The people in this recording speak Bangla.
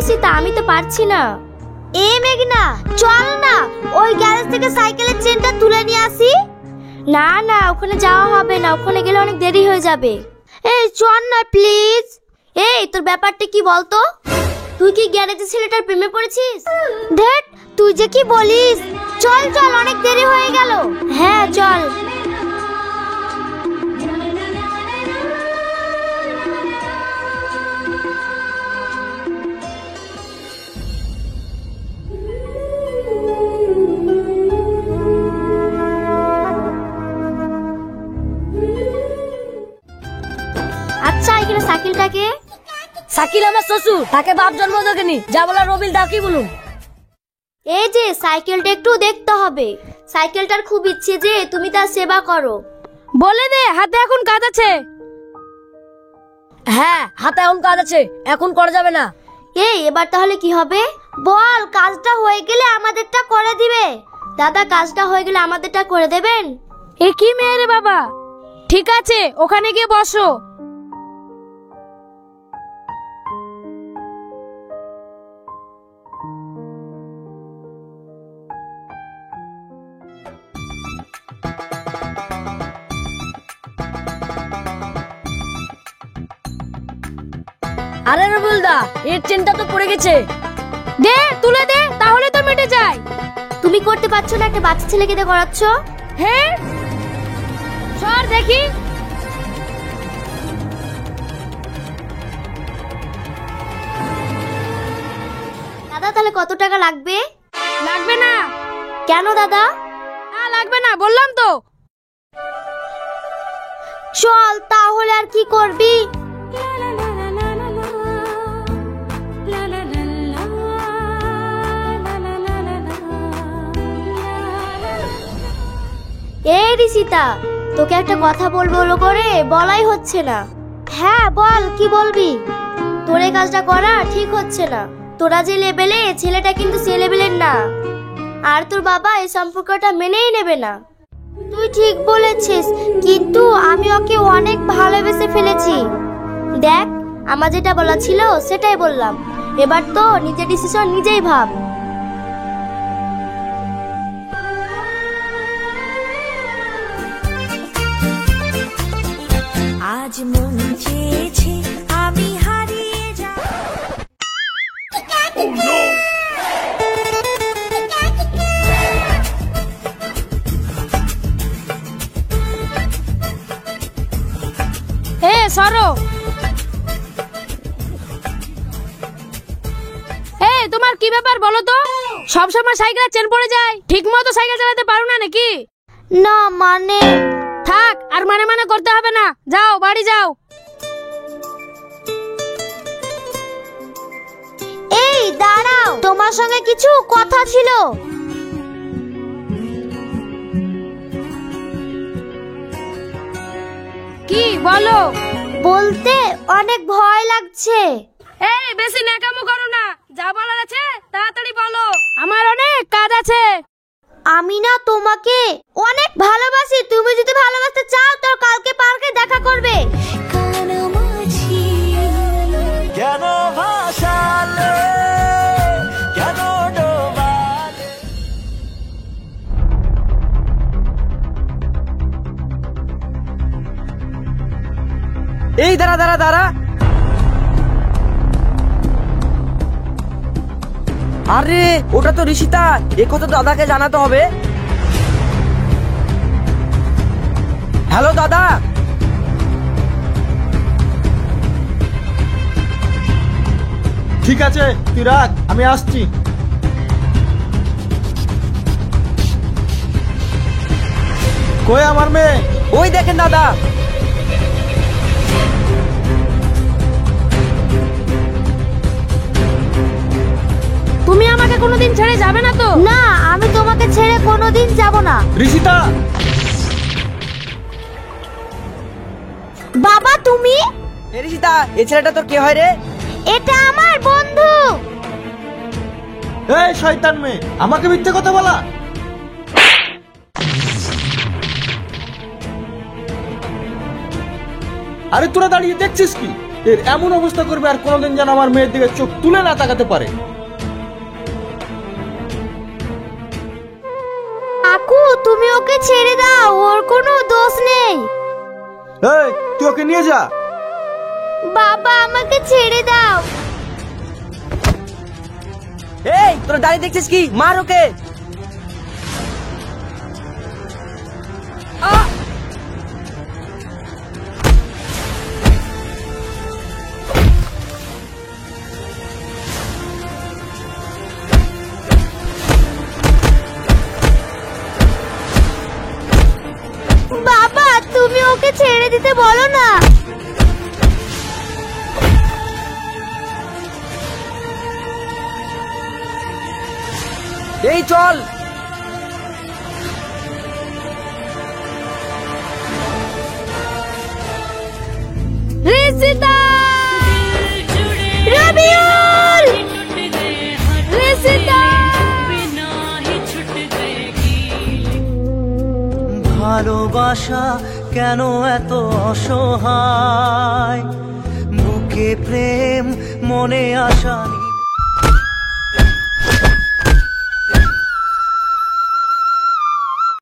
রিসিতা, আমি তো পারছি না। মেঘনা চল না, ওই গ্যারেজ থেকে সাইকেলের চেনটা তুলে নিয়ে আসি। না না, ওখানে যাওয়া হবে না, ওখানে গেলে অনেক দেরি হয়ে যাবে। চল না প্লিজ। তোর ব্যাপারটা কি বলতো? তুই কি গ্যারেজের ছেলেটার প্রেমে পড়েছিস? ধ্যাৎ, তুই যে কি বলিস। চল চল, অনেক দেরি হয়ে গেল। হ্যাঁ চল। আচ্ছা, এখানে সাইকেলটাকে? সাকিল আমার শ্বশুর, তাকে বাপ জন্ম দেখেনি, যা বলার রবিল দা কি বলুন। এই যে সাইকেলটা একটু দেখতে হবে। সাইকেলটার খুব ইচ্ছে যে তুমি তার সেবা করো। বলে দে, হাতে এখন কাজ আছে। হ্যাঁ, হাতে এখন কাজ আছে, এখন করা যাবে না। এবার তাহলে কি হবে বল? কাজটা হয়ে গেলে আমাদেরটা করে দিবে। দাদা, কাজটা হয়ে গেলে আমাদেরটা করে দেবেন? কি মেয়ে রে বাবা। ঠিক আছে, ওখানে গিয়ে বসো। আরে রবিল দা, এর চেনটা তো পড়ে গেছে। দে, তুলে দে, তাহলে তো মিটে যায়। তুমি করতে পারছো না, একটা বাচ্চা ছেলেকে দিয়ে করাচ্ছ। হ্যাঁ, সর দেখি। দাদা, তাহলে কত টাকা লাগবে? লাগবে না। কেন দাদা? না লাগবে না, বললাম তো। চল তাহলে, আর কি করবি? রিসিতা, তোকে একটা কথা বলবো করে বলাই হচ্ছে না। হ্যাঁ বল, কি বলবি? তোর এই কাজটা করা ঠিক হচ্ছে না। তোরা যে লেভেলে, ছেলেটা কিন্তু সে লেভেলের না। আর তোর বাবা এই সম্পর্কটা মেনেই নেবে না। তুই ঠিক বলেছিস, কিন্তু আমি ওকে অনেক ভালোবেসে ফেলেছি। দেখ, আমার যেটা বলা ছিল সেটাই বললাম। এবার তো নিজের ডিসিশন নিজেই ভাব। আজ মন চেয়েছে আমি হারিয়ে যাব। সরো। তোমার কি ব্যাপার বলো তো? সবসময় সাইকেলের চেন পড়ে যায়, ঠিক মতো সাইকেল চালাতে পারো না নাকি? না মানে। থাক, আর মানে মানে করতে হবে না, যাও বাড়ি যাও। দাঁড়াও, তোমার সঙ্গে কিছু কথা ছিল। কি বলো? বলতে অনেক ভয় লাগছে। বেশি ন্যাকামো করো না, যা বলার আছে তাড়াতাড়ি বলো, আমার অনেক কাজ আছে। আমি না তোমাকে অনেক ভালোবাসি। তুমি যদি ভালোবাসতে চাও তো কালকে পার্কে দেখা করবে। কেন ভাসালে, কেন ডোবালে। এই দাঁড়া দাঁড়া দাঁড়া। আরে ওটা তো ঋষিতা, এ কথা দাদাকে জানাতে হবে। হ্যালো দাদা। ঠিক আছে, তুই রাখ, আমি আসছি। কই আমার মেয়ে? ওই দেখেন দাদা। তুমি আমাকে কোনোদিন ছেড়ে যাবে না তো? না, আমি তোমাকে ছেড়ে কোনোদিন যাব না। ঋষিতা। বাবা তুমি? ঋষিতা, এই ছেলেটা তোর কে হয় রে? এটা আমার বন্ধু। এই শয়তান মেয়ে, আমাকে মিথ্যে কথা বলা। আরে তোরা দাঁড়িয়ে দেখছিস কি? এর এমন অবস্থা করবে আর কোনোদিন যেন আমার মেয়ের দিকে চোখ তুলে না তাকাতে পারে। কাকু তুমি ওকে ছেড়ে দাও, ওর কোনো দোষ নেই। এই তুই ওকে নিয়ে যা। বাবা আমাকে ছেড়ে দাও। এই তোরা দাঁড়িয়ে দেখছিস কি, মার ওকে। বাবা তুমি ওকে ছেড়ে দিতে বলো না। এই চল। রিসিতা, রবিউল, রিসিতা। ভালোবাসা কেন এত অসহায়, বুকে প্রেম মনে আশা